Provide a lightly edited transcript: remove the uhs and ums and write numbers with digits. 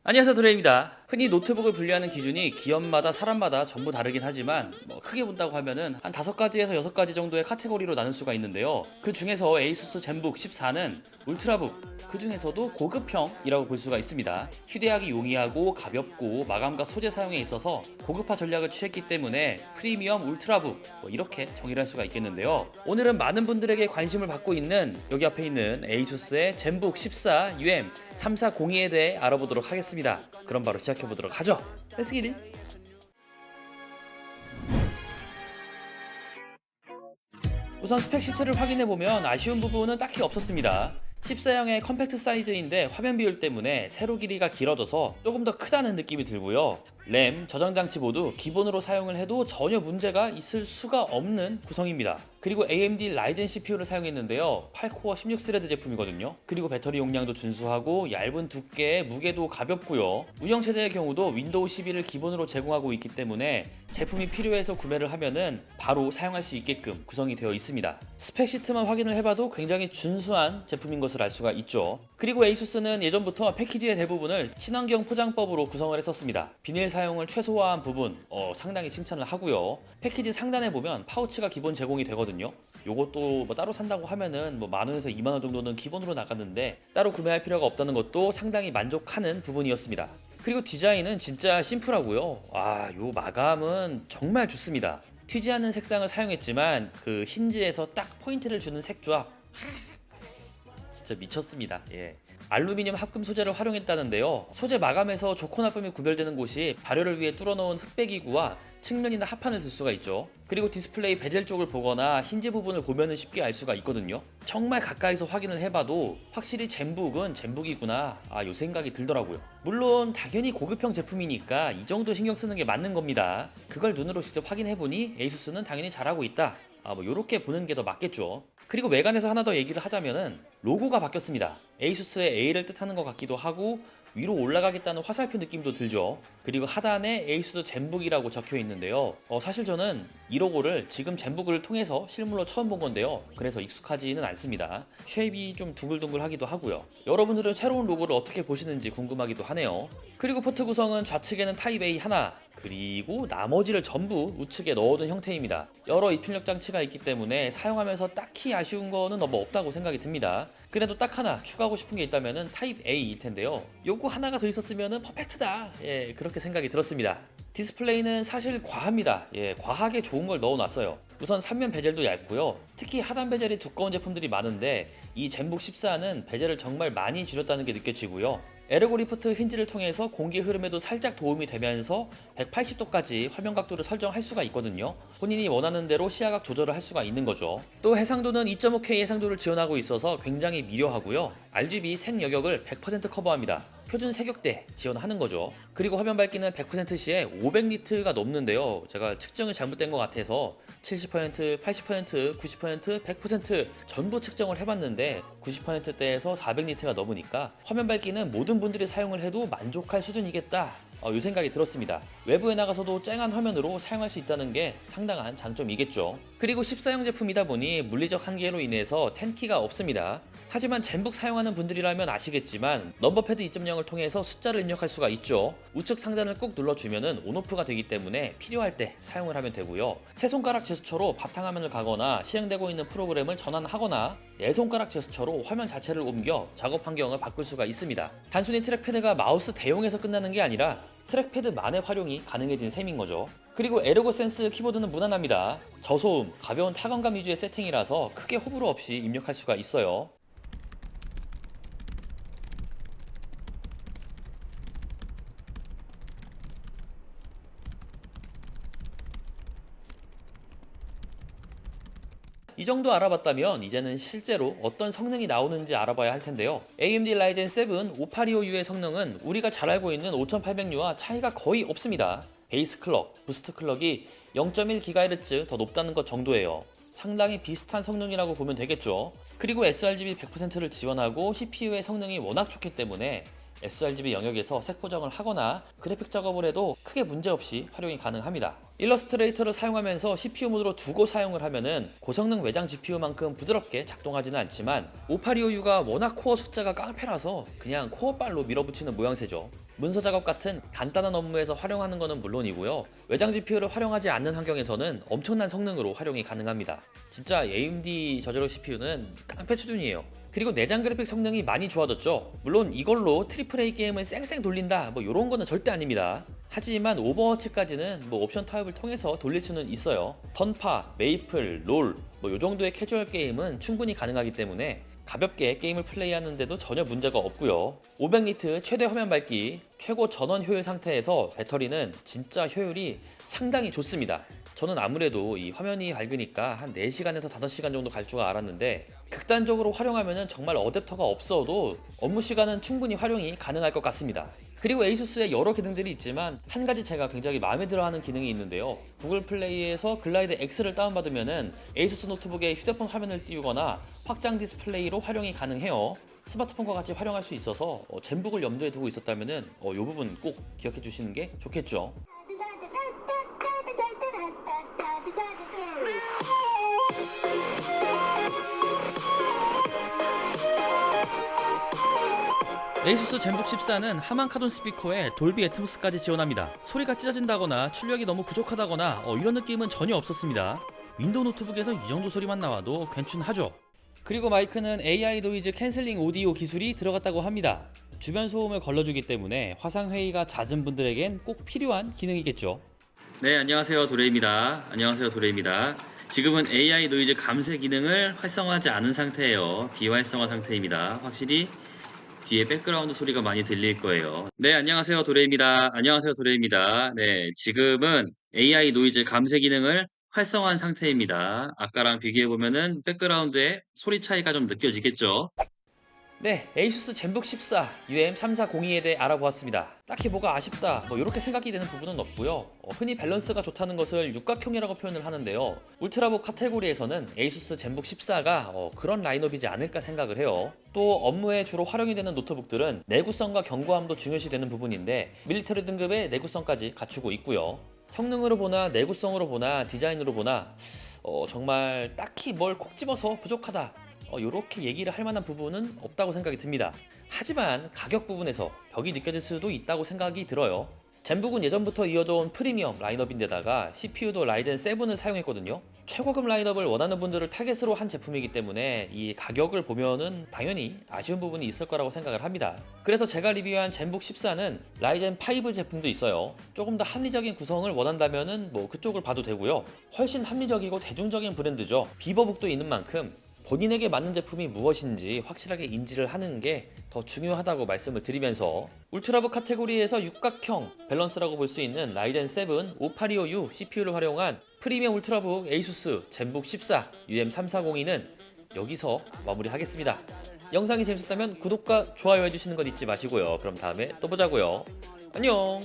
안녕하세요, 드레입니다. 흔히 노트북을 분류하는 기준이 기업마다 사람마다 전부 다르긴 하지만 크게 본다고 하면은 한 5가지에서 6가지 정도의 카테고리로 나눌 수가 있는데요. 그 중에서 에이수스 젠북 14는 울트라북, 그 중에서도 고급형이라고 볼 수가 있습니다. 휴대하기 용이하고 가볍고 마감과 소재 사용에 있어서 고급화 전략을 취했기 때문에 프리미엄 울트라북 이렇게 정의를 할 수가 있겠는데요. 오늘은 많은 분들에게 관심을 받고 있는 여기 앞에 있는 에이수스의 젠북 14 UM3402에 대해 알아보도록 하겠습니다. 그럼 바로 시작해보도록 하죠. Let's get it! 우선 스펙 시트를 확인해보면 아쉬운 부분은 딱히 없었습니다. 14형의 컴팩트 사이즈인데 화면 비율 때문에 세로 길이가 길어져서 조금 더 크다는 느낌이 들고요. 램, 저장 장치 모두 기본으로 사용을 해도 전혀 문제가 있을 수가 없는 구성입니다. 그리고 AMD 라이젠 CPU를 사용했는데요. 8코어 16스레드 제품이거든요. 그리고 배터리 용량도 준수하고 얇은 두께, 무게도 가볍고요. 운영 체제의 경우도 윈도우 11을 기본으로 제공하고 있기 때문에 제품이 필요해서 구매를 하면은 바로 사용할 수 있게끔 구성이 되어 있습니다. 스펙 시트만 확인을 해봐도 굉장히 준수한 제품인 것을 알 수가 있죠. 그리고 에이수스는 예전부터 패키지의 대부분을 친환경 포장법으로 구성을 했었습니다. 비닐 사용을 최소화한 부분 상당히 칭찬을 하고요. 패키지 상단에 보면 파우치가 기본 제공이 되거든요. 요것도 따로 산다고 하면은 10,000원에서 20,000원 정도는 기본으로 나갔는데 따로 구매할 필요가 없다는 것도 상당히 만족하는 부분이었습니다. 그리고 디자인은 진짜 심플하고요. 요 마감은 정말 좋습니다. 튀지 않는 색상을 사용했지만 그 힌지에서 딱 포인트를 주는 색조합 진짜 미쳤습니다. 알루미늄 합금 소재를 활용했다는데요. 소재 마감에서 좋고 나쁨이 구별되는 곳이 발열을 위해 뚫어놓은 흑배기구와 측면이나 하판을 쓸 수가 있죠. 그리고 디스플레이 베젤 쪽을 보거나 힌지 부분을 보면은 쉽게 알 수가 있거든요. 정말 가까이서 확인을 해봐도 확실히 젠북은 젠북이구나 요 생각이 들더라고요. 물론 당연히 고급형 제품이니까 이 정도 신경 쓰는 게 맞는 겁니다. 그걸 눈으로 직접 확인해보니 에이수스는 당연히 잘하고 있다. 요렇게 보는 게 더 맞겠죠. 그리고 외관에서 하나 더 얘기를 하자면은 로고가 바뀌었습니다. 에이수스의 A를 뜻하는 것 같기도 하고 위로 올라가겠다는 화살표 느낌도 들죠. 그리고 하단에 에이수스 젠북이라고 적혀 있는데요. 사실 저는 이 로고를 지금 젠북을 통해서 실물로 처음 본 건데요. 그래서 익숙하지는 않습니다. 쉐입이 좀 둥글둥글하기도 하고요. 여러분들은 새로운 로고를 어떻게 보시는지 궁금하기도 하네요. 그리고 포트 구성은 좌측에는 타입 A 하나, 그리고 나머지를 전부 우측에 넣어둔 형태입니다. 여러 입출력 장치가 있기 때문에 사용하면서 딱히 아쉬운 거는 없다고 생각이 듭니다. 그래도 딱 하나 추가하고 싶은 게 있다면 타입 A일 텐데요. 요거 하나가 더 있었으면 퍼펙트다. 그렇게 생각이 들었습니다. 디스플레이는 사실 과합니다. 과하게 좋은 걸 넣어놨어요. 우선 3면 베젤도 얇고요. 특히 하단 베젤이 두꺼운 제품들이 많은데 이 젠북 14는 베젤을 정말 많이 줄였다는 게 느껴지고요. 에르고 리프트 힌지를 통해서 공기 흐름에도 살짝 도움이 되면서 180도까지 화면 각도를 설정할 수가 있거든요. 본인이 원하는 대로 시야각 조절을 할 수가 있는 거죠. 또 해상도는 2.5K 해상도를 지원하고 있어서 굉장히 미려하고요. RGB 색 여격을 100% 커버합니다. 표준 색역대 지원하는 거죠. 그리고 화면 밝기는 100% 시에 500니트가 넘는데요. 제가 측정이 잘못된 것 같아서 70%, 80%, 90%, 100% 전부 측정을 해봤는데 90%대에서 400니트가 넘으니까 화면 밝기는 모든 분들이 사용을 해도 만족할 수준이겠다. 이 생각이 들었습니다. 외부에 나가서도 쨍한 화면으로 사용할 수 있다는 게 상당한 장점이겠죠. 그리고 14형 제품이다 보니 물리적 한계로 인해서 10키가 없습니다. 하지만 젠북 사용하는 분들이라면 아시겠지만 넘버패드 2.0을 통해서 숫자를 입력할 수가 있죠. 우측 상단을 꾹 눌러주면은 온오프가 되기 때문에 필요할 때 사용을 하면 되고요. 세 손가락 제스처로 바탕화면을 가거나 실행되고 있는 프로그램을 전환하거나 네 손가락 제스처로 화면 자체를 옮겨 작업 환경을 바꿀 수가 있습니다. 단순히 트랙패드가 마우스 대용에서 끝나는 게 아니라 트랙패드만의 활용이 가능해진 셈인 거죠. 그리고 에르고 센스 키보드는 무난합니다. 저소음, 가벼운 타건감 위주의 세팅이라서 크게 호불호 없이 입력할 수가 있어요. 이 정도 알아봤다면 이제는 실제로 어떤 성능이 나오는지 알아봐야 할 텐데요. AMD 라이젠 7 5825U의 성능은 우리가 잘 알고 있는 5800U와 차이가 거의 없습니다. 베이스 클럭, 부스트 클럭이 0.1GHz 더 높다는 것 정도예요. 상당히 비슷한 성능이라고 보면 되겠죠. 그리고 sRGB 100%를 지원하고 CPU의 성능이 워낙 좋기 때문에 sRGB 영역에서 색 보정을 하거나 그래픽 작업을 해도 크게 문제없이 활용이 가능합니다. 일러스트레이터를 사용하면서 CPU 모드로 두고 사용을 하면은 고성능 외장 GPU만큼 부드럽게 작동하지는 않지만 5825U가 워낙 코어 숫자가 깡패라서 그냥 코어빨로 밀어붙이는 모양새죠. 문서 작업 같은 간단한 업무에서 활용하는 것은 물론이고요. 외장 GPU를 활용하지 않는 환경에서는 엄청난 성능으로 활용이 가능합니다. 진짜 AMD 저저력 CPU는 깡패 수준이에요. 그리고 내장 그래픽 성능이 많이 좋아졌죠. 물론 이걸로 AAA 게임을 쌩쌩 돌린다 뭐 이런 거는 절대 아닙니다. 하지만 오버워치까지는 뭐 옵션 타입을 통해서 돌릴 수는 있어요. 던파, 메이플, 롤 뭐 요 정도의 캐주얼 게임은 충분히 가능하기 때문에 가볍게 게임을 플레이하는데도 전혀 문제가 없고요. 500니트 최대 화면 밝기, 최고 전원 효율 상태에서 배터리는 진짜 효율이 상당히 좋습니다. 저는 아무래도 이 화면이 밝으니까 한 4시간에서 5시간 정도 갈 줄 알았는데 극단적으로 활용하면 정말 어댑터가 없어도 업무 시간은 충분히 활용이 가능할 것 같습니다. 그리고 에이수스의 여러 기능들이 있지만 한 가지 제가 굉장히 마음에 들어하는 기능이 있는데요. 구글 플레이에서 글라이드 X를 다운받으면 에이수스 노트북에 휴대폰 화면을 띄우거나 확장 디스플레이로 활용이 가능해요. 스마트폰과 같이 활용할 수 있어서 젠북을 염두에 두고 있었다면 이 부분 꼭 기억해 주시는 게 좋겠죠. 에이수스 젠북 14는 하만 카돈 스피커에 돌비 애트모스까지 지원합니다. 소리가 찢어진다거나 출력이 너무 부족하다거나 이런 느낌은 전혀 없었습니다. 윈도우 노트북에서 이 정도 소리만 나와도 괜춘하죠. 그리고 마이크는 AI 노이즈 캔슬링 오디오 기술이 들어갔다고 합니다. 주변 소음을 걸러주기 때문에 화상회의가 잦은 분들에겐 꼭 필요한 기능이겠죠. 네, 안녕하세요, 도레입니다. 지금은 AI 노이즈 감쇄 기능을 활성화하지 않은 상태예요. 비활성화 상태입니다. 확실히 뒤에 백그라운드 소리가 많이 들릴 거예요. 네, 안녕하세요, 도레입니다. 네, 지금은 AI 노이즈 감쇄 기능을 활성화한 상태입니다. 아까랑 비교해보면은 백그라운드에 소리 차이가 좀 느껴지겠죠? 네, 에이수스 젠북 14 UM3402에 대해 알아보았습니다. 딱히 뭐가 아쉽다 이렇게 생각이 되는 부분은 없고요. 흔히 밸런스가 좋다는 것을 육각형이라고 표현을 하는데요. 울트라북 카테고리에서는 에이수스 젠북 14가 그런 라인업이지 않을까 생각을 해요. 또 업무에 주로 활용이 되는 노트북들은 내구성과 견고함도 중요시되는 부분인데 밀리터리 등급의 내구성까지 갖추고 있고요. 성능으로 보나 내구성으로 보나 디자인으로 보나 정말 딱히 뭘 콕 집어서 부족하다 이렇게 얘기를 할 만한 부분은 없다고 생각이 듭니다. 하지만 가격 부분에서 벽이 느껴질 수도 있다고 생각이 들어요. 젠북은 예전부터 이어져 온 프리미엄 라인업인데다가 CPU도 라이젠 7을 사용했거든요. 최고급 라인업을 원하는 분들을 타겟으로 한 제품이기 때문에 이 가격을 보면은 당연히 아쉬운 부분이 있을 거라고 생각을 합니다. 그래서 제가 리뷰한 젠북 14는 라이젠 5 제품도 있어요. 조금 더 합리적인 구성을 원한다면은 뭐 그쪽을 봐도 되고요. 훨씬 합리적이고 대중적인 브랜드죠. 비버북도 있는 만큼 본인에게 맞는 제품이 무엇인지 확실하게 인지를 하는 게 더 중요하다고 말씀을 드리면서 울트라북 카테고리에서 육각형 밸런스라고 볼 수 있는 라이젠 7 5825U CPU를 활용한 프리미엄 울트라북 에이수스 젠북 14 UM3402는 여기서 마무리하겠습니다. 영상이 재밌었다면 구독과 좋아요 해주시는 것 잊지 마시고요. 그럼 다음에 또 보자고요. 안녕.